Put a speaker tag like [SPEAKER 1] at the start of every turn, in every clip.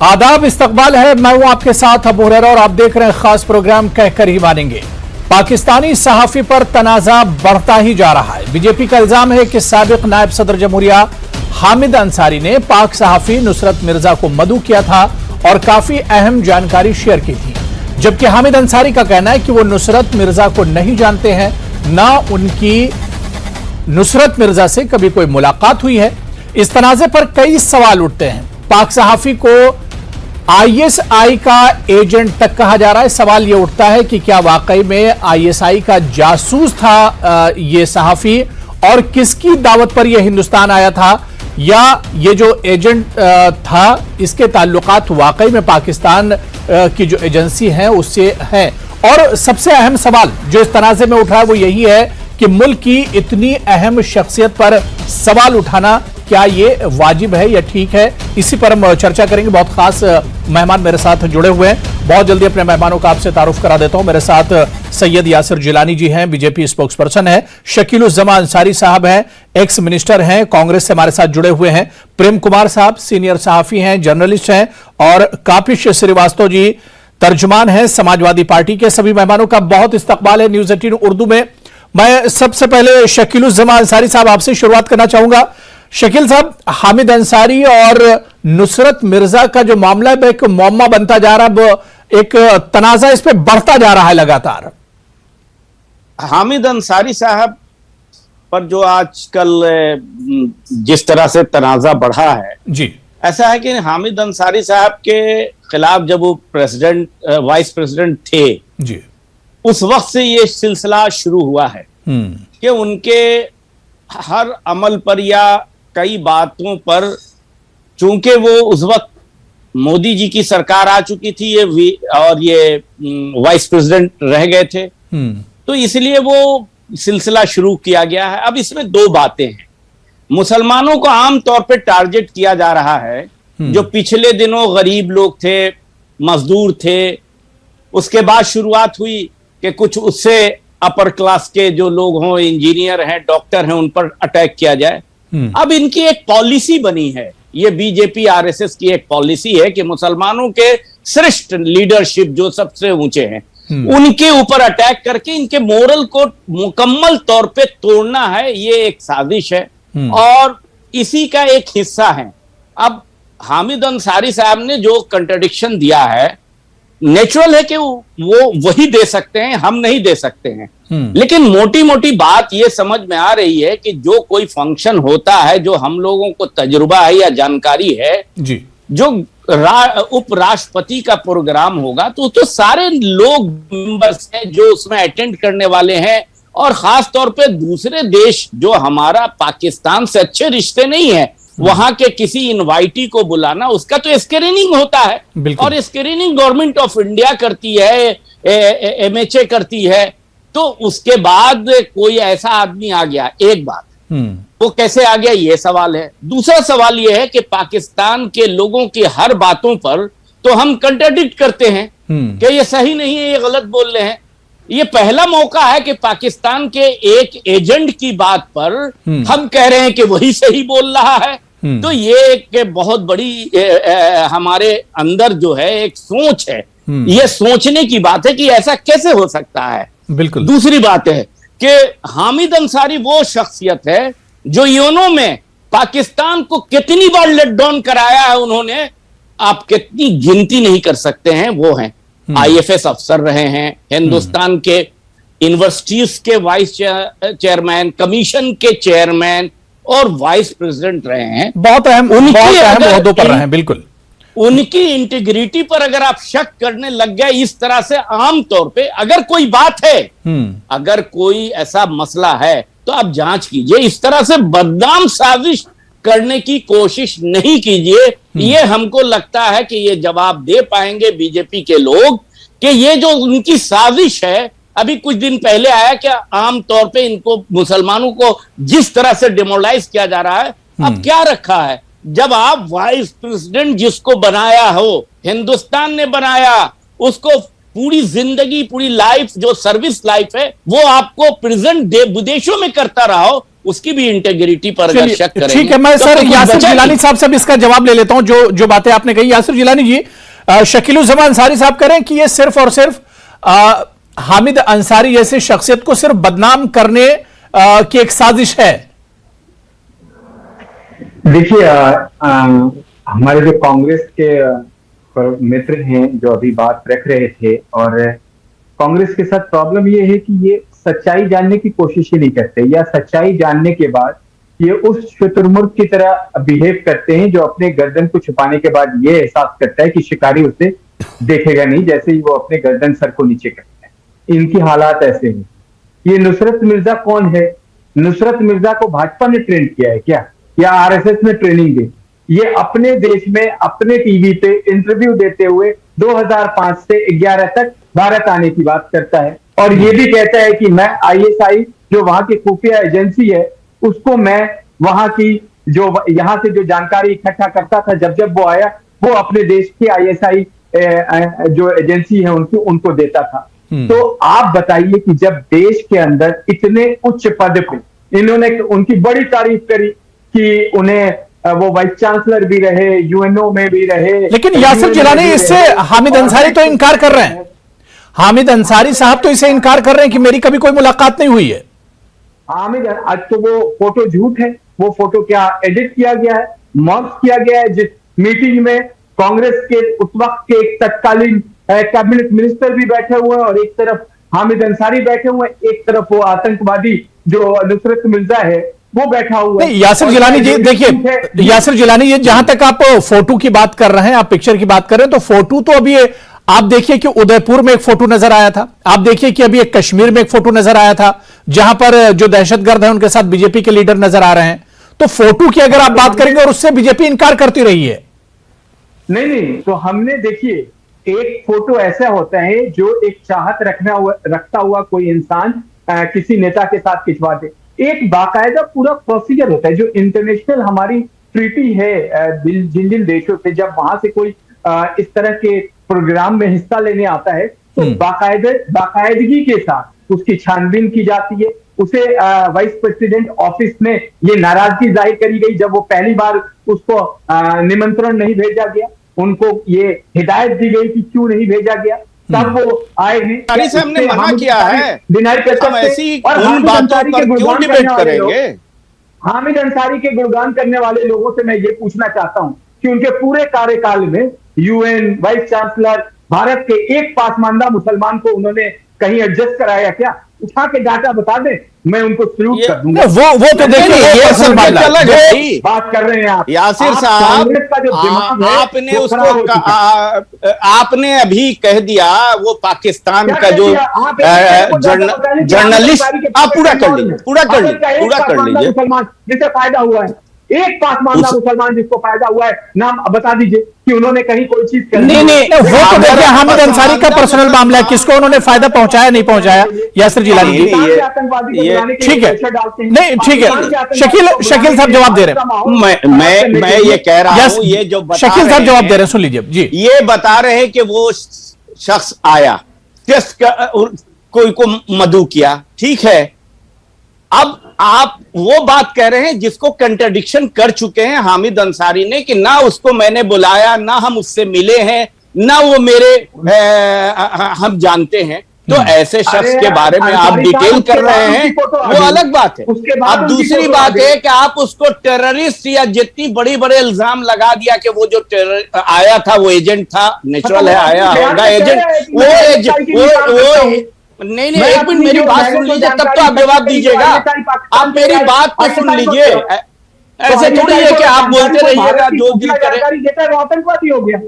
[SPEAKER 1] आदाब, इस्तकबाल है। मैं हूं आपके साथ अबू हुरैरा और आप देख रहे हैं खास प्रोग्राम कहकर ही मानेंगे। पाकिस्तानी सहाफी पर तनाजा बढ़ता ही जा रहा है। बीजेपी का इल्जाम है कि साबिक नायब सदर जमहूरिया हामिद अंसारी ने पाक सहाफी नुसरत मिर्जा को मदऊ किया था और काफी अहम जानकारी शेयर की थी, जबकि हामिद अंसारी का कहना है कि वो नुसरत मिर्जा को नहीं जानते हैं, ना उनकी नुसरत मिर्जा से कभी कोई मुलाकात हुई है। इस तनाजे पर कई सवाल उठते हैं। पाक सहाफी को आईएसआई का एजेंट तक कहा जा रहा है। सवाल यह उठता है कि क्या वाकई में आईएसआई का जासूस था यह सहाफी, और किसकी दावत पर यह हिंदुस्तान आया था, या ये जो एजेंट था इसके ताल्लुकात वाकई में पाकिस्तान की जो एजेंसी है उससे है। और सबसे अहम सवाल जो इस तनाजे में उठा है वो यही है कि मुल्क की इतनी अहम शख्सियत पर सवाल उठाना क्या ये वाजिब है या ठीक है। इसी पर हम चर्चा करेंगे। बहुत खास मेहमान मेरे साथ जुड़े हुए हैं। बहुत जल्दी अपने मेहमानों का आपसे तारुफ करा देता हूं। मेरे साथ सैयद यासिर जिलानी जी हैं, बीजेपी स्पोक्स पर्सन है। शकीलुज्जमा अंसारी साहब हैं, एक्स मिनिस्टर हैं, कांग्रेस से हमारे साथ जुड़े हुए हैं। प्रेम कुमार साहब सीनियर सहाफी हैं, जर्नलिस्ट हैं, और कापिश श्रीवास्तव जी तर्जुमान हैं समाजवादी पार्टी के। सभी मेहमानों का बहुत इस्तकबाल है न्यूज 18 उर्दू में। मैं सबसे पहले शकीलुज्जमा अंसारी साहब आपसे शुरुआत करना चाहूंगा। शकील साहब, हामिद अंसारी और नुसरत मिर्जा का जो मामला है एक मुअम्मा बनता जा रहा है, एक तनाजा इस पे बढ़ता जा रहा है लगातार।
[SPEAKER 2] हामिद अंसारी साहब पर जो आजकल जिस तरह से तनाजा बढ़ा है जी, ऐसा है कि हामिद अंसारी साहब के खिलाफ जब वो वाइस प्रेसिडेंट थे जी, उस वक्त से ये सिलसिला शुरू हुआ है कि उनके हर अमल पर या कई बातों पर, चूंकि वो उस वक्त मोदी जी की सरकार आ चुकी थी और ये वाइस प्रेसिडेंट रह गए थे, तो इसलिए वो सिलसिला शुरू किया गया है। अब इसमें दो बातें हैं। मुसलमानों को आम तौर पे टारगेट किया जा रहा है, जो पिछले दिनों गरीब लोग थे, मजदूर थे। उसके बाद शुरुआत हुई कि कुछ उससे अपर क्लास के जो लोग हों, इंजीनियर हैं, डॉक्टर हैं, उन पर अटैक किया जाए। अब इनकी एक पॉलिसी बनी है, ये बीजेपी आरएसएस की एक पॉलिसी है कि मुसलमानों के श्रेष्ठ लीडरशिप जो सबसे ऊंचे हैं उनके ऊपर अटैक करके इनके मोरल को मुकम्मल तौर पे तोड़ना है। ये एक साजिश है और इसी का एक हिस्सा है। अब हामिद अंसारी साहब ने जो कंट्राडिक्शन दिया है, नेचुरल है कि वो वही दे सकते हैं, हम नहीं दे सकते हैं। लेकिन मोटी मोटी बात ये समझ में आ रही है कि जो कोई फंक्शन होता है, जो हम लोगों को तजुर्बा है या जानकारी है जी, जो उपराष्ट्रपति का प्रोग्राम होगा तो सारे लोग मेंबर्स हैं जो उसमें अटेंड करने वाले हैं, और खास तौर पे दूसरे देश जो हमारा पाकिस्तान से अच्छे रिश्ते नहीं है, वहां के किसी इनवाइटी को बुलाना, उसका तो स्क्रीनिंग होता है, और स्क्रीनिंग गवर्नमेंट ऑफ इंडिया करती है, एमएचए करती है। तो उसके बाद कोई ऐसा आदमी आ गया, एक बात, वो कैसे आ गया ये सवाल है। दूसरा सवाल ये है कि पाकिस्तान के लोगों की हर बातों पर तो हम कंट्राडिक्ट करते हैं कि ये सही नहीं है, ये गलत बोल रहे हैं। ये पहला मौका है कि पाकिस्तान के एक एजेंट की बात पर हम कह रहे हैं कि वही सही बोल रहा है। तो ये एक बहुत बड़ी हमारे अंदर जो है एक सोच है, ये सोचने की बात है कि ऐसा कैसे हो सकता है। बिल्कुल। दूसरी बात है कि हामिद अंसारी वो शख्सियत है जो यूनो में पाकिस्तान को कितनी बार लेट डाउन कराया है उन्होंने, आप कितनी गिनती नहीं कर सकते हैं। वो हैं आईएफएस अफसर रहे हैं, हिंदुस्तान के यूनिवर्सिटीज के वाइस चेयरमैन, कमीशन के चेयरमैन और वाइस प्रेसिडेंट रहे हैं। बहुत अहम ओहदों पर रहे हैं। बिल्कुल। उनकी इंटीग्रिटी पर अगर आप शक करने लग गए इस तरह से, आम तौर पे अगर कोई बात है, अगर कोई ऐसा मसला है तो आप जांच कीजिए। इस तरह से बदनाम साजिश करने की कोशिश नहीं कीजिए। ये हमको लगता है कि ये जवाब दे पाएंगे बीजेपी के लोग कि ये जो उनकी साजिश है, अभी कुछ दिन पहले आया कि आम तौर पे इनको मुसलमानों को जिस तरह से डिमोरलाइज किया जा रहा है, अब क्या रखा है। जब आप वाइस प्रेसिडेंट जिसको बनाया हो, हिंदुस्तान ने बनाया, उसको पूरी जिंदगी, पूरी लाइफ जो सर्विस लाइफ है वो आपको प्रेजेंट विदेशों में करता रहा हो, उसकी भी इंटेग्रिटी पर अगर शक करेंगे।
[SPEAKER 1] ठीक है, मैं
[SPEAKER 2] तो
[SPEAKER 1] सर यासिर जिलानी साहब से भी इसका जवाब ले लेता हूं जो बातें आपने कही। यासिर जिलानी जी, शकीलुज़्ज़मान अंसारी साहब कह रहे हैं कि ये सिर्फ और सिर्फ हामिद अंसारी जैसे शख्सियत को सिर्फ बदनाम करने की एक साजिश है।
[SPEAKER 3] देखिए, हमारे जो कांग्रेस के मित्र हैं जो अभी बात रख रहे थे, और कांग्रेस के साथ प्रॉब्लम ये है कि ये सच्चाई जानने की कोशिश ही नहीं करते, या सच्चाई जानने के बाद ये उस शुतुरमुर्ग की तरह बिहेव करते हैं जो अपने गर्दन को छुपाने के बाद ये एहसास करता है कि शिकारी उसे देखेगा नहीं, जैसे ही वो अपने गर्दन सर को नीचे करता है। इनकी हालात ऐसे हैं। ये नुसरत मिर्जा कौन है? नुसरत मिर्जा को भाजपा ने ट्रेन किया है क्या, या आरएसएस ने ट्रेनिंग दी? ये अपने देश में अपने टीवी पे इंटरव्यू देते हुए 2005 से 11 तक भारत आने की बात करता है, और ये भी कहता है कि मैं आईएसआई जो वहां की खुफिया एजेंसी है उसको मैं वहां की जो यहां से जो जानकारी इकट्ठा करता था, जब वो आया वो अपने देश की आईएसआई जो एजेंसी है उनको देता था। तो आप बताइए कि जब देश के अंदर इतने उच्च पद पे इन्होंने उनकी बड़ी तारीफ करी कि उन्हें वो वाइस चांसलर भी रहे, यूएनओ में भी रहे,
[SPEAKER 1] लेकिन यासिर जिलानी इससे हामिद अंसारी तो इनकार कर रहे हैं। हामिद अंसारी साहब तो इसे इनकार कर रहे हैं कि मेरी कभी कोई मुलाकात नहीं हुई है।
[SPEAKER 3] हामिद, आज तो वो फोटो झूठ है। वो फोटो क्या एडिट किया गया है, मॉर्फ किया गया है। जिस मीटिंग में कांग्रेस के उस वक्त के एक तत्कालीन कैबिनेट मिनिस्टर भी बैठे हुए हैं और एक तरफ हामिद अंसारी बैठे हुए हैं, एक तरफ वो आतंकवादी जो नुसरत मिर्जा है वो बैठा हुआ है।
[SPEAKER 1] यासिर जिलानी जी देखिए, यासिर जिलानी जी जहां तक आप फोटो की बात कर रहे हैं, आप पिक्चर की बात कर रहे हैं, तो फोटो तो अभी आप देखिए कि उदयपुर में एक फोटो नजर आया था, आप देखिए कि अभी एक कश्मीर में एक फोटो नजर आया था जहां पर जो दहशतगर्द है उनके साथ बीजेपी के लीडर नजर आ रहे हैं। तो फोटो की अगर आप बात करेंगे और उससे बीजेपी इनकार करती रही है।
[SPEAKER 3] नहीं, तो हमने देखिए एक फोटो ऐसा होता है जो एक चाहत रखता हुआ कोई इंसान किसी नेता के साथ खिंचवा दे। एक बाकायदा पूरा प्रोसीजर होता है जो इंटरनेशनल हमारी ट्रीटी है जिन जिन देशों से, जब वहां से कोई इस तरह के प्रोग्राम में हिस्सा लेने आता है तो बाकायदगी के साथ उसकी छानबीन की जाती है। उसे वाइस प्रेसिडेंट ऑफिस में ये नाराजगी जाहिर करी गई जब वो पहली बार उसको निमंत्रण नहीं भेजा गया, उनको ये हिदायत दी गई कि क्यों नहीं भेजा गया, तब वो आए हैं।
[SPEAKER 2] से हमने मना किया है,
[SPEAKER 3] हम
[SPEAKER 2] ऐसी उन बातों पर क्यों डिबेट करेंगे?
[SPEAKER 3] हामिद अंसारी के गुणगान करने वाले लोगों से मैं ये पूछना चाहता हूं कि उनके पूरे कार्यकाल में यूएन वाइस चांसलर भारत के एक पासमानदा मुसलमान को उन्होंने कहीं एडजस्ट कराया क्या? उठा के डाटा बता दे, मैं उनको सल्यूट कर दूंगा।
[SPEAKER 1] वो तो देखिए
[SPEAKER 2] ये
[SPEAKER 3] बात कर रहे हैं आप
[SPEAKER 2] यासिर साहब, आपने उसको आपने अभी कह दिया वो पाकिस्तान का जो जर्नलिस्ट, आप पूरा कर लीजिए
[SPEAKER 3] मुसलमान जिसे फायदा हुआ है, एक पासमानदा मुसलमान जिसको फायदा हुआ है, नाम बता दीजिए कि उन्होंने कहीं कोई चीज कर
[SPEAKER 1] नहीं, वो तो देखिए हामिद अंसारी का पर्सनल मामला है, किसको उन्होंने फायदा पहुंचाया नहीं पहुंचाया। यासिर जिलानी जी ठीक है, नहीं ठीक है, शकील साहब जवाब दे रहे हैं।
[SPEAKER 2] मैं ये कह रहा हूं, ये जो
[SPEAKER 1] शकील साहब जवाब दे रहे हैं, सुन लीजिए जी।
[SPEAKER 2] ये बता रहे हैं कि वो शख्स आया, टेस्ट कोई को मदऊ किया, ठीक है। अब आप वो बात कह रहे हैं जिसको कंट्राडिक्शन कर चुके हैं हामिद अंसारी ने कि ना उसको मैंने बुलाया, ना हम उससे मिले हैं, ना वो मेरे हम जानते हैं। तो ऐसे शख्स के बारे में आप डिटेल कर रहे हैं, वो अलग बात है। अब दूसरी बात है कि आप उसको टेररिस्ट या जितनी बड़ी बड़े इल्जाम लगा दिया कि वो जो आया था वो एजेंट था, नेचुरल है आया होगा एजेंट, वो नहीं, एक मिनट मेरी बात सुन लीजिए, तब तो आप जवाब दीजिएगा। आप मेरी बात तो सुन लीजिए, ऐसे थोड़ी है कि आप बोलते रहिएगा जो दिल करे।
[SPEAKER 3] आतंकवादी हो गया।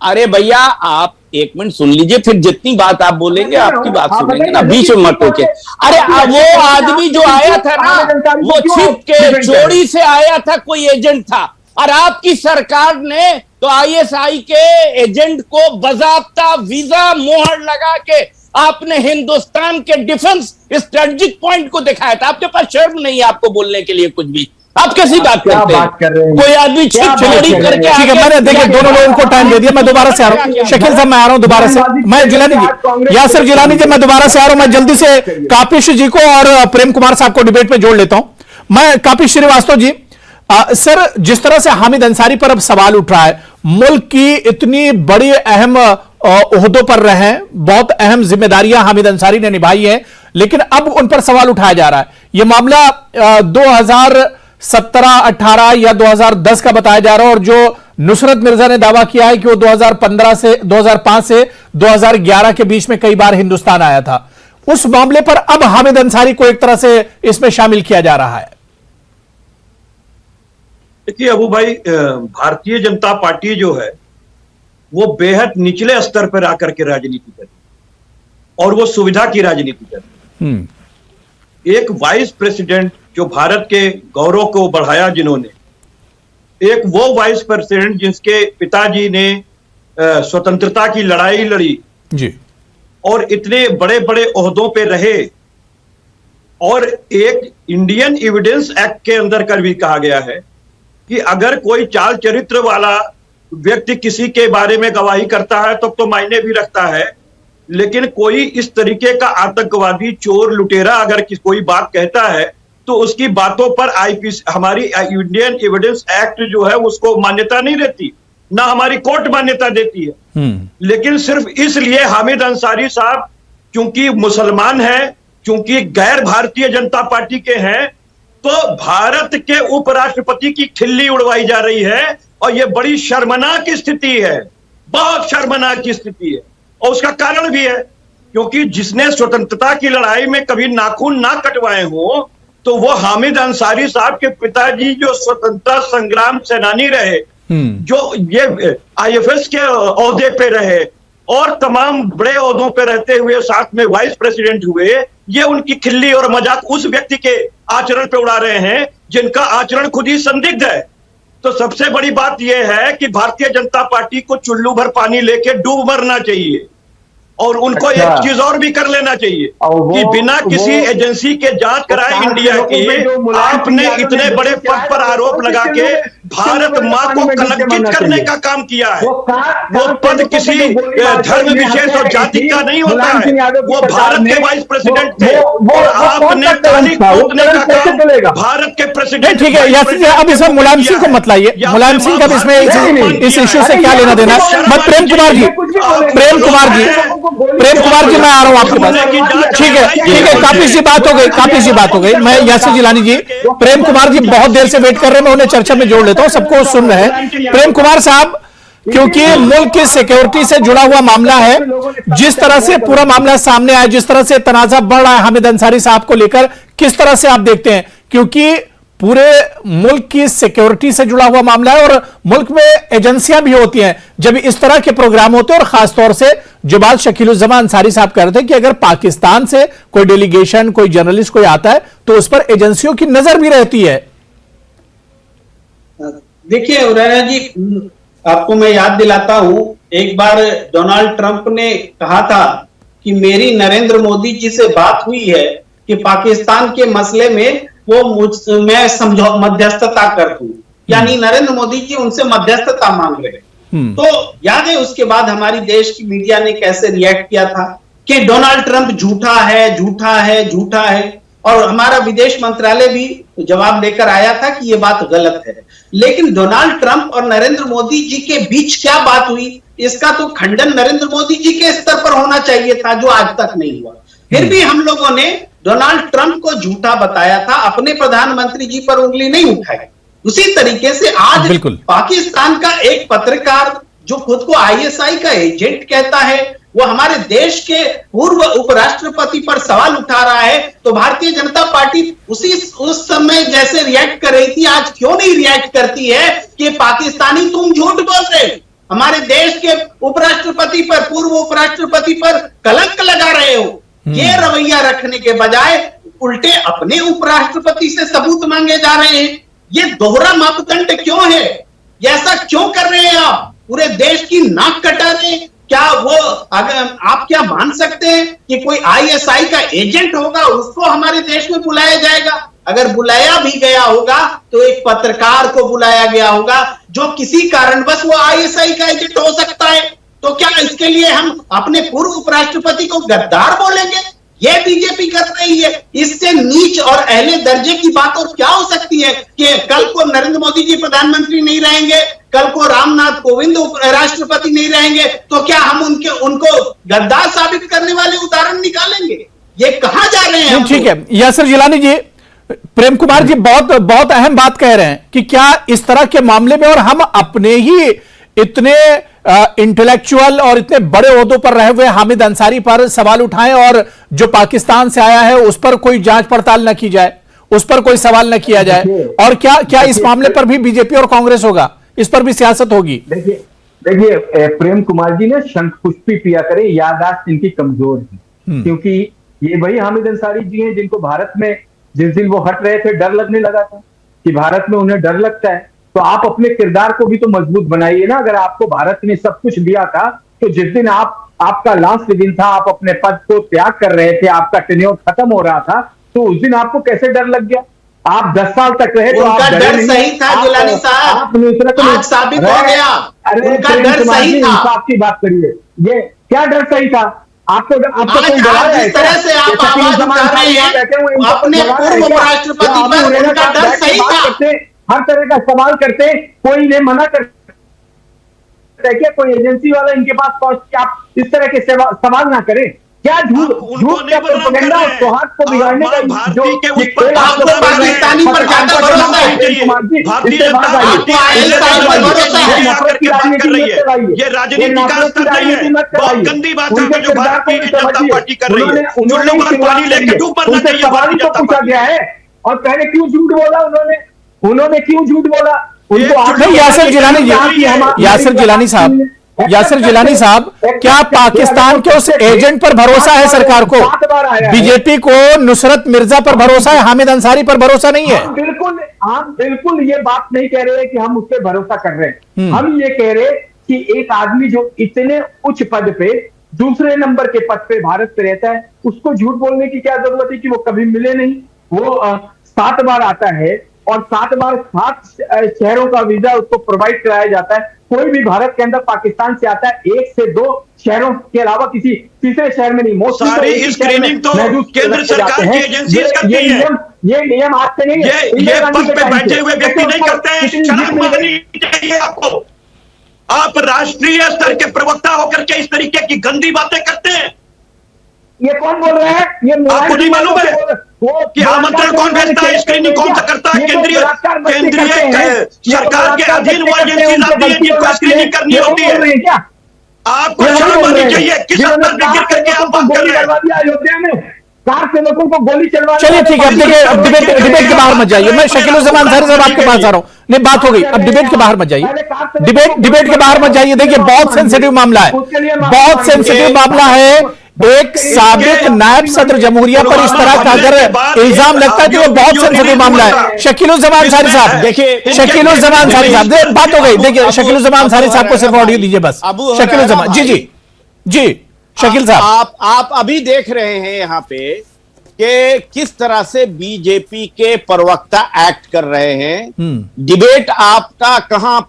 [SPEAKER 2] अरे भैया आप एक मिनट सुन लीजिए, फिर जितनी बात आप बोलेंगे आपकी बात सुनेंगे ना, बीच में मत होके। अरे वो आदमी जो आया था ना, वो छिप के चोरी से आया था, कोई एजेंट था, और आपकी सरकार ने तो आईएसआई के एजेंट को बाकायदा वीजा मोहर लगा के आपने हिंदुस्तान के डिफेंस स्ट्रेटेजिक पॉइंट को दिखाया था। आपके पास शर्म नहीं है आपको बोलने के लिए कुछ भी, आप कैसी बात करते हैं? कोई आदमी छिप चोरी करके,
[SPEAKER 1] ठीक है, मैंने देखिए दोनों लोगों को टाइम दे दिया, मैं दोबारा से आ रहा हूँ। शकील साहब मैं आ रहा हूँ दोबारा से, मैं जिलानी जी, यासिर जिलानी जी मैं दोबारा से आ रहा हूँ। मैं जल्दी से कापिश जी को और प्रेम कुमार साहब को डिबेट पे जोड़ लेता हूँ। मैं काफी श्रीवास्तव जी, सर जिस तरह से हामिद अंसारी पर अब सवाल उठ रहा है, मुल्क की इतनी बड़ी अहम ओहदों पर रहे हैं, बहुत अहम जिम्मेदारियां हामिद अंसारी ने निभाई हैं, लेकिन अब उन पर सवाल उठाया जा रहा है। यह मामला 2017-18 या 2010 का बताया जा रहा है, और जो नुसरत मिर्जा ने दावा किया है कि वो 2005 से 2011 के बीच में कई बार हिंदुस्तान आया था, उस मामले पर अब हामिद अंसारी को एक तरह से इसमें शामिल किया जा रहा है।
[SPEAKER 4] देखिए अबू भाई, भारतीय जनता पार्टी जो है वो बेहद निचले स्तर पर आकर के राजनीति करती है और वो सुविधा की राजनीति करती है। एक वाइस प्रेसिडेंट जो भारत के गौरव को बढ़ाया जिन्होंने, एक वो वाइस प्रेसिडेंट जिसके पिताजी ने स्वतंत्रता की लड़ाई लड़ी
[SPEAKER 1] जी,
[SPEAKER 4] और इतने बड़े बड़े ओहदों पे रहे, और एक इंडियन एविडेंस एक्ट के अंदर कर भी कहा गया है कि अगर कोई चाल चरित्र वाला व्यक्ति किसी के बारे में गवाही करता है तब तो मायने भी रखता है, लेकिन कोई इस तरीके का आतंकवादी, चोर, लुटेरा अगर कोई बात कहता है तो उसकी बातों पर आईपीसी, हमारी इंडियन एविडेंस एक्ट जो है उसको मान्यता नहीं देती, ना हमारी कोर्ट मान्यता देती है। लेकिन सिर्फ इसलिए हामिद अंसारी साहब क्योंकि मुसलमान हैं, क्योंकि गैर भारतीय जनता पार्टी के हैं, तो भारत के उपराष्ट्रपति की खिल्ली उड़वाई जा रही है, और यह बड़ी शर्मनाक स्थिति है, बहुत शर्मनाक स्थिति है। और उसका कारण भी है क्योंकि जिसने स्वतंत्रता की लड़ाई में कभी नाखून ना कटवाए हो, तो वो हामिद अंसारी साहब के पिताजी जो स्वतंत्रता संग्राम सेनानी रहे, जो ये आईएफएस के ओहदे पे रहे और तमाम बड़े ओहदों पे रहते हुए साथ में वाइस प्रेसिडेंट हुए, ये उनकी खिल्ली और मजाक उस व्यक्ति के आचरण पे उड़ा रहे हैं जिनका आचरण खुद ही संदिग्ध है। तो सबसे बड़ी बात यह है कि भारतीय जनता पार्टी को चुल्लू भर पानी लेके डूब मरना चाहिए, और उनको एक चीज और भी कर लेना चाहिए कि बिना किसी एजेंसी के जांच कराए इंडिया की, आपने इतने बड़े पद पर आरोप लगा के भारत मां को कलंकित करने का काम किया है। वो पद किसी धर्म विशेष और जाति का नहीं होता है, वो भारत के वाइस प्रेसिडेंट थे और आपने तारीख पोतने का काम भारत के प्रेसिडेंट।
[SPEAKER 1] ठीक है यासिर जी, अब इसमें मुलायम सिंह को मत लाइए, मुलायम सिंह का इसमें इस इश्यू से क्या लेना देना। मैं प्रेम कुमार जी, मैं आ रहा हूं आपके पास। ठीक है, काफी सी बात हो गई। मैं यासिर जिलानी जी, प्रेम कुमार जी बहुत देर से वेट कर रहे हैं, मैं उन्हें चर्चा में जोड़ लेता हूं, सबको सुन रहे हैं। प्रेम कुमार साहब, क्योंकि मुल्क की सिक्योरिटी से जुड़ा हुआ मामला है, जिस तरह से पूरा मामला सामने आया, जिस तरह से तनाजा बढ़ रहा है हामिद अंसारी साहब को लेकर, किस तरह से आप देखते हैं? क्योंकि पूरे मुल्क की सिक्योरिटी से जुड़ा हुआ मामला है और मुल्क में एजेंसियां भी होती हैं जब इस तरह के प्रोग्राम होते हैं, और खासतौर से जो बात शकीलुज्जमान अंसारी साहब कह रहे थे कि अगर पाकिस्तान से कोई डेलीगेशन, कोई जर्नलिस्ट कोई आता है तो उस पर एजेंसियों की नजर भी रहती है।
[SPEAKER 5] देखिए उरैना जी, आपको मैं याद दिलाता हूं, एक बार डोनाल्ड ट्रंप ने कहा था कि मेरी नरेंद्र मोदी जी से बात हुई है कि पाकिस्तान के मसले में मैं मध्यस्थता कर दूं, यानी नरेंद्र मोदी जी उनसे मध्यस्थता मांग रहे। तो याद है उसके बाद हमारी देश की मीडिया ने कैसे रिएक्ट किया था कि डोनाल्ड ट्रंप झूठा है, और हमारा विदेश मंत्रालय भी जवाब लेकर आया था कि यह बात गलत है। लेकिन डोनाल्ड ट्रंप और नरेंद्र मोदी जी के बीच क्या बात हुई, इसका तो खंडन नरेंद्र मोदी जी के स्तर पर होना चाहिए था, जो आज तक नहीं हुआ। फिर भी हम लोगों ने डोनाल्ड ट्रंप को झूठा बताया था, अपने प्रधानमंत्री जी पर उंगली नहीं उठाई। उसी तरीके से आज पाकिस्तान का एक पत्रकार जो खुद को आईएसआई का एजेंट कहता है, वो हमारे देश के पूर्व उपराष्ट्रपति पर सवाल उठा रहा है, तो भारतीय जनता पार्टी उस समय जैसे रिएक्ट कर रही थी, आज क्यों नहीं रिएक्ट करती है कि पाकिस्तानी तुम झूठ बोल रहे, हमारे देश के उपराष्ट्रपति पर, पूर्व उपराष्ट्रपति पर कलंक लगा रहे हो। ये रवैया रखने के बजाय उल्टे अपने उपराष्ट्रपति से सबूत मांगे जा रहे हैं। ये दोहरा मापदंड क्यों है? ऐसा क्यों कर रहे हैं आप? पूरे देश की नाक कटा रहे हैं। क्या वो, अगर आप क्या मान सकते हैं कि कोई आईएसआई का एजेंट होगा उसको हमारे देश में बुलाया जाएगा? अगर बुलाया भी गया होगा तो एक पत्रकार को बुलाया गया होगा जो किसी कारणवश वो आईएसआई का एजेंट हो सकता है। तो क्या इसके लिए हम अपने पूर्व उपराष्ट्रपति को गद्दार बोलेंगे? ये बीजेपी कर रही है। इससे नीच और अहले दर्जे की बात और क्या हो सकती है कि कल को नरेंद्र मोदी जी प्रधानमंत्री नहीं रहेंगे, कल को रामनाथ कोविंद राष्ट्रपति नहीं रहेंगे, तो क्या हम उनको गद्दार साबित करने वाले उदाहरण निकालेंगे? ये कहां जा रहे हैं?
[SPEAKER 1] ठीक है यासिर जिलानी जी, प्रेम कुमार जी बहुत बहुत अहम बात कह रहे हैं कि क्या इस तरह के मामले में और हम अपने ही इतने इंटेलेक्चुअल और इतने बड़े ओहदों पर रहे हुए हामिद अंसारी पर सवाल उठाएं और जो पाकिस्तान से आया है उस पर कोई जांच पड़ताल न की जाए, उस पर कोई सवाल न किया जाए, और क्या इस मामले पर भी बीजेपी और कांग्रेस होगा, इस पर भी सियासत होगी?
[SPEAKER 3] देखिए प्रेम कुमार जी ने शंख पुष्पी पिया करें, याददाश्त इनकी कमजोर है, क्योंकि ये वही हामिद अंसारी जी हैं जिनको भारत में जिस दिन वो हट रहे थे डर लगने लगा था कि भारत में उन्हें डर लगता है। तो आप अपने किरदार को भी तो मजबूत बनाइए ना। अगर आपको भारत ने सब कुछ दिया था तो जिस दिन आपका लास्ट दिन था, आप अपने पद को त्याग कर रहे थे, आपका टेन्योर खत्म हो रहा था, तो उस दिन आपको कैसे डर लग गया? आप 10 साल तक रहे तो
[SPEAKER 5] उनका डर सही था जिलानी साहब, आज साबित हो गया उनका डर सही था।
[SPEAKER 3] आपकी बात करिए, ये क्या डर सही था? आपको
[SPEAKER 5] जिस तरह से आप आवाज उठा रहे हैं अपने पूर्व उपराष्ट्रपति पर, उनका डर सही था।
[SPEAKER 3] हर तरह का सवाल करते, कोई ने मना कर क्या कोई एजेंसी वाला इनके पास पहुंच के आप इस तरह के सवाल ना करें? क्या झूठ का प्रोपेगेंडा और सौहार्द को बिगाड़ने का जो
[SPEAKER 5] आपको पाकिस्तानी पर ज्यादा भरोसा है,
[SPEAKER 4] ये राजनीति का स्तर नहीं है, बहुत गंदी बात है जो भारतीय जनता पार्टी कर रही है। चुल्लू पर पानी लेके डूब मरना चाहिए भारतीय जनता
[SPEAKER 3] पूछा गया है और पहले क्यों झूठ बोला उन्होंने क्यों झूठ बोला? उनको
[SPEAKER 1] यासिर जिलानी साहब, क्या पाकिस्तान के उस एजेंट पर भरोसा है सरकार को? बीजेपी को नुसरत मिर्जा पर भरोसा है, हामिद अंसारी पर भरोसा नहीं है?
[SPEAKER 3] हम बिल्कुल ये बात नहीं कह रहे कि हम उस पर भरोसा कर रहे हैं। हम ये कह रहे कि एक आदमी जो इतने उच्च पद पे, दूसरे नंबर के पद पे भारत पे रहता है, उसको झूठ बोलने की क्या जरूरत है कि वो कभी मिले नहीं? वो 7 बार आता है और 7 बार 7 शहरों का वीजा उसको प्रोवाइड कराया जाता है। कोई भी भारत के अंदर पाकिस्तान से आता है 1 से 2 शहरों के अलावा किसी तीसरे शहर में नहीं।
[SPEAKER 4] सारी स्क्रीनिंग तो केंद्र सरकार की एजेंसी करती है।
[SPEAKER 3] ये नियम आज से नहीं है,
[SPEAKER 4] ये पद पे बैठे हुए व्यक्ति नहीं करते हैं। शर्म आनी चाहिए आपको। आप राष्ट्रीय स्तर के प्रवक्ता होकर के इस तरीके की गंदी बातें करते हैं।
[SPEAKER 3] ये कौन बोल रहा है? ये
[SPEAKER 4] आपको नहीं मालूम है कि आमंत्रण कौन भेजता है, स्क्रीनिंग कौन सा करता है? केंद्रीय सरकार के अधीन वो एजेंसी आती है जिनको स्क्रीनिंग करनी होती है। आपको शर्म आनी चाहिए। किस स्तर पर गिर करके आप बात कर रहे हैं?
[SPEAKER 3] अयोध्या में 4 सेवकों को गोली चलवा।
[SPEAKER 1] चलिए ठीक है, अब देखिए, अब डिबेट के बाहर मत जाइए। मैं शकीलुज़्ज़मान अंसारी साहब आपके पास आ रहा हूं। नहीं, बात हो गई, अब डिबेट के बाहर मत जाइए। डिबेट के बाहर मत जाइए। देखिए, बहुत सेंसिटिव मामला है, बहुत सेंसिटिव मामला है। एक साबिक नायब सदर जमहूरिया पर इस तरह का अगर इल्जाम लगता है तो ये बहुत सेंसिटिव मामला है। शकीलुज़्ज़मान अंसारी साहब, देखिए शकीलुज़्ज़मान अंसारी साहब, बात हो गई। देखिए शकीलुज़्ज़मान अंसारी साहब को सिर्फ ऑडियो दीजिए बस। शकीलुज़्ज़मान जी शकील साहब,
[SPEAKER 2] आप अभी देख रहे हैं यहाँ पे कि किस तरह से बीजेपी के प्रवक्ता एक्ट कर रहे हैं। डिबेट आपका कहां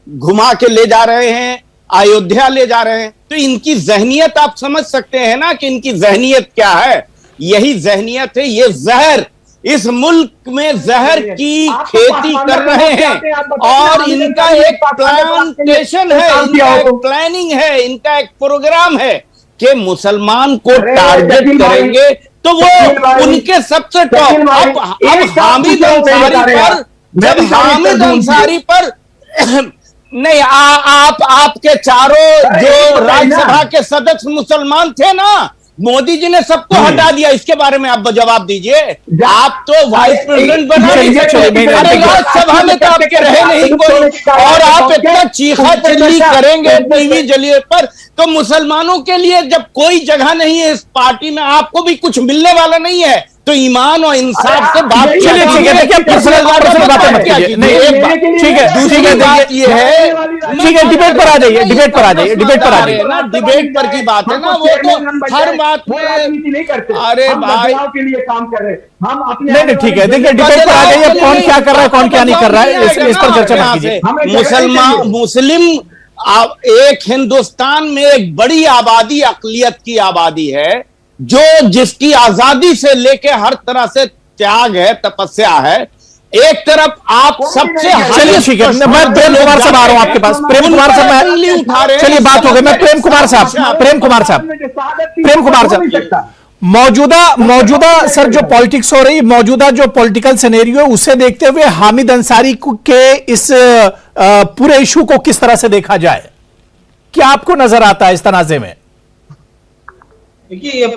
[SPEAKER 2] घुमा के ले जा रहे हैं, अयोध्या ले जा रहे हैं। तो इनकी जहनियत आप समझ सकते हैं ना कि इनकी जहनियत क्या है। यही जहनियत है, ये जहर, इस मुल्क में जहर की खेती कर रहे हैं और इनका एक प्लांटेशन है, इनका एक प्लानिंग है, इनका एक प्रोग्राम है कि मुसलमान को टारगेट करेंगे तो वो उनके सबसे टॉप। अब हामिद अंसारी पर, जब हामिद अंसारी पर नहीं आपके चारों जो राज्यसभा के सदस्य मुसलमान थे ना, मोदी जी ने सबको हटा दिया। इसके बारे में आप जवाब दीजिए। आप तो वाइस प्रेसिडेंट बना राज्यसभा में तो आपके रहे नहीं कोई, और आप इतना चीखा चिल्ली करेंगे टीवी जलिए पर। तो मुसलमानों के लिए जब कोई जगह नहीं है इस पार्टी में, आपको भी कुछ मिलने वाला नहीं है, तो ईमान और इंसाफ से बात।
[SPEAKER 1] चलिए ठीक है, देखिए पर्सनल बातें मत कीजिए। नहीं, एक बात ठीक है, दूसरी बात ये है, ठीक है, डिबेट पर आ जाइए, डिबेट पर आ जाइए, डिबेट पर आ जाइए ना, डिबेट पर की बात है ना। वो तो हर बात में राजनीति नहीं करते। अरे भाई
[SPEAKER 3] के लिए काम कर रहे हैं हम अपने।
[SPEAKER 1] नहीं ठीक है, देखिए डिबेट पर आ जाइए। कौन क्या कर रहा है, कौन क्या नहीं कर रहा है, इस पर चर्चा कीजिए।
[SPEAKER 2] मुस्लिम एक हिंदुस्तान में एक बड़ी आबादी, अकलियत की आबादी है जो जिसकी आजादी से लेके हर तरह से त्याग है, तपस्या है, एक तरफ आप सबसे
[SPEAKER 1] चलिए ठीक है, मैं प्रेम कुमार साहब आ रहा हूं आपके पास। प्रेम कुमार साहब, चलिए बात हो गई। मैं प्रेम कुमार साहब मौजूदा सर जो पॉलिटिक्स हो रही, मौजूदा जो पॉलिटिकल सिनेरियो है, उसे देखते हुए हामिद अंसारी के इस पूरे इशू को किस तरह से देखा जाए, क्या आपको नजर आता है इस तनाजे में?
[SPEAKER 5] देखिए, ये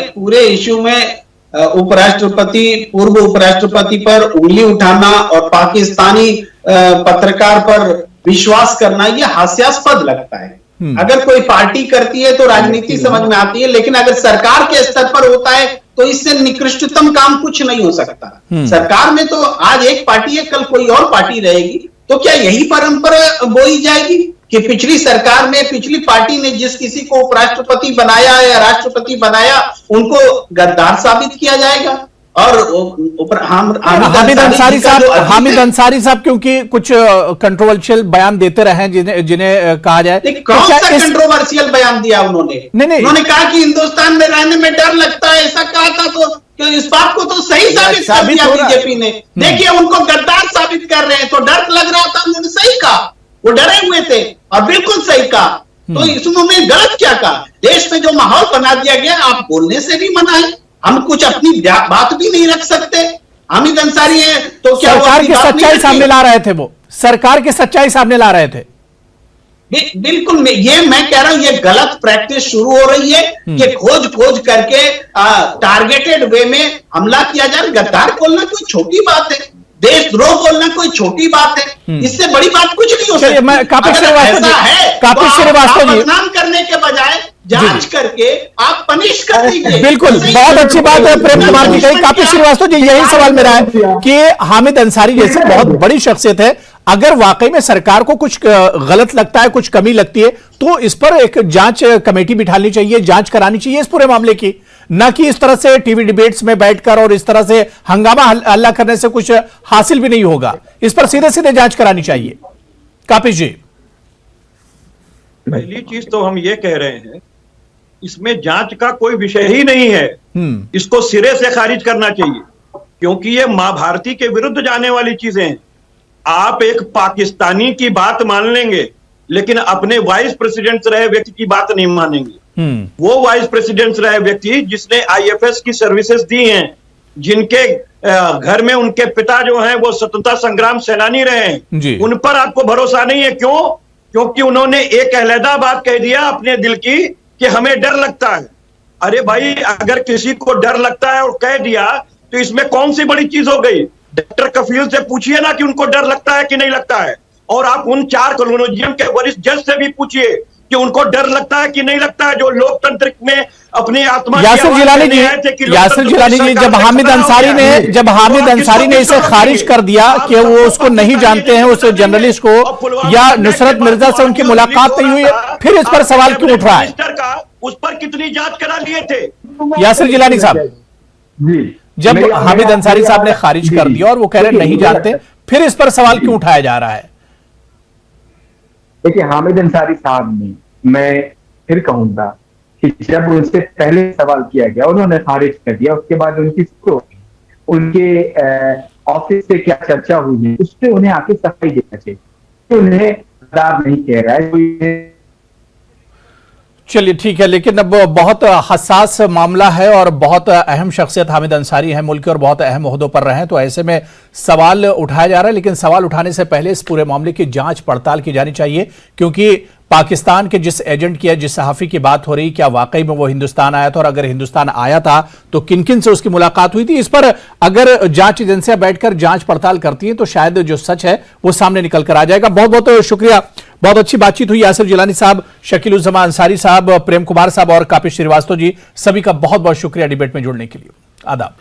[SPEAKER 5] पूरे इशू में उपराष्ट्रपति, पूर्व उपराष्ट्रपति पर उंगली उठाना और पाकिस्तानी पत्रकार पर विश्वास करना, ये हास्यास्पद लगता है। अगर कोई पार्टी करती है तो राजनीति समझ में आती है, लेकिन अगर सरकार के स्तर पर होता है तो इससे निकृष्टतम काम कुछ नहीं हो सकता। सरकार में तो आज एक पार्टी है, कल कोई और पार्टी रहेगी, तो क्या यही परंपरा बोई जाएगी कि पिछली सरकार में पिछली पार्टी ने जिस किसी को उपराष्ट्रपति बनाया या राष्ट्रपति बनाया उनको गद्दार साबित किया जाएगा? और
[SPEAKER 1] हामिद अंसारी साहब क्योंकि कुछ कंट्रोवर्शियल बयान देते रहे जिन्हें कहा जाए,
[SPEAKER 5] कौन सा कंट्रोवर्शियल बयान दिया उन्होंने? नहीं, उन्होंने कहा कि हिंदुस्तान में रहने में डर लगता है, ऐसा कहा था। तो इस बात को तो सही साबित कर दिया बीजेपी ने। देखिए, उनको गद्दार साबित कर रहे हैं, तो डर लग रहा था, उन्होंने सही कहा, वो डरे हुए थे और बिल्कुल सही कहा। तो इसमें गलत क्या कहा? देश में जो माहौल बना दिया गया, आप बोलने से भी मना है, हम कुछ अपनी बात भी नहीं रख सकते। हामिद अंसारी है तो क्या
[SPEAKER 1] सरकार की सच्चाई सामने ला रहे थे, वो सरकार की सच्चाई सामने ला रहे थे।
[SPEAKER 5] बिल्कुल, मैं कह रहा हूं, ये गलत प्रैक्टिस शुरू हो रही है कि खोज करके टारगेटेड वे में हमला किया जाए। गद्दार बोलना कोई छोटी बात है, देशद्रोह बोलना कोई छोटी बात है, इससे बड़ी बात कुछ नहीं हो सकती।
[SPEAKER 1] काफी श्रीवास्तव जी,
[SPEAKER 5] बदनाम करने के बजाय जांच करके आप पनिश कर दीजिए।
[SPEAKER 1] बिल्कुल, बहुत अच्छी बात है प्रेम कुमार जी कही। काफी श्रीवास्तव जी, यही सवाल मेरा है कि हामिद अंसारी जैसी बहुत बड़ी शख्सियत है, अगर वाकई में सरकार को कुछ गलत लगता है, कुछ कमी लगती है, तो इस पर एक जांच कमेटी बिठानी चाहिए, जांच करानी चाहिए इस पूरे मामले की, न कि इस तरह से टीवी डिबेट्स में बैठकर और इस तरह से हंगामा हल्ला करने से कुछ हासिल भी नहीं होगा। इस पर सीधे सीधे जांच करानी चाहिए। कापिश जी,
[SPEAKER 4] पहली चीज तो हम ये कह रहे हैं, इसमें जांच का कोई विषय ही नहीं है, इसको सिरे से खारिज करना चाहिए, क्योंकि ये मां भारती के विरुद्ध जाने वाली चीजें हैं। आप एक पाकिस्तानी की बात मान लेंगे, लेकिन अपने वाइस प्रेसिडेंट रहे व्यक्ति की बात नहीं मानेंगे। वो वाइस प्रेसिडेंट रहे व्यक्ति जिसने आईएफएस की सर्विसेज दी हैं, जिनके घर में उनके पिता जो हैं वो स्वतंत्रता संग्राम सेनानी रहे हैं, उन पर आपको भरोसा नहीं है। क्यों? क्योंकि उन्होंने एक अलहदा बात कह दिया अपने दिल की कि हमें डर लगता है। अरे भाई, अगर किसी को डर लगता है और कह दिया तो इसमें कौन सी बड़ी चीज हो गई? डॉक्टर कफील से पूछिए ना कि उनको डर लगता है कि नहीं लगता है, और आप उन 4 कॉलोनियम के वरिष्ठ जज से भी पूछिए कि उनको डर लगता है कि नहीं लगता है, जो लोकतंत्र में अपनी आत्मा
[SPEAKER 1] यासिर जिलानी जी, जब हामिद अंसारी ने इसे खारिज कर दिया कि वो उसको नहीं जानते हैं, उस जर्नलिस्ट को, या नुसरत मिर्जा से उनकी मुलाकात नहीं हुई है, फिर इस पर सवाल क्यों उठ रहा है?
[SPEAKER 4] उस पर कितनी जांच करा लिए थे
[SPEAKER 1] यासिर जिलानी साहब? जब हामिद अंसारी साहब ने खारिज कर दिया और वो कह रहे नहीं जानते, फिर इस पर सवाल क्यों उठाया जा रहा है?
[SPEAKER 3] देखिए, हामिद अंसारी साहब ने, मैं फिर कहूंगा कि जब उनसे पहले सवाल किया गया उन्होंने खारिज कर दिया, उसके बाद उनके ऑफिस से क्या चर्चा हुई है उस पर उन्हें आके सफाई देना चाहिए। उन्हें गद्दार नहीं कह रहा है।
[SPEAKER 1] चलिए ठीक है, लेकिन अब बहुत हसास मामला है और बहुत अहम शख्सियत हामिद अंसारी है मुल्क के, और बहुत अहम ओहदों पर रहे हैं, तो ऐसे में सवाल उठाया जा रहा है। लेकिन सवाल उठाने से पहले इस पूरे मामले की जांच पड़ताल की जानी चाहिए, क्योंकि पाकिस्तान के जिस एजेंट की, जिस सहाफी की बात हो रही, क्या वाकई में वो हिंदुस्तान आया था, और अगर हिंदुस्तान आया था तो किन किन से उसकी मुलाकात हुई थी? इस पर अगर जांच एजेंसियां बैठकर जांच पड़ताल करती हैं तो शायद जो सच है वो सामने निकल कर आ जाएगा। बहुत बहुत शुक्रिया, बहुत अच्छी बातचीत हुई। यासिर जिलानी साहब, शकीलुज़्ज़मा अंसारी साहब, प्रेम कुमार साहब और कापिश श्रीवास्तव जी, सभी का बहुत बहुत शुक्रिया डिबेट में जुड़ने के लिए। आदाब।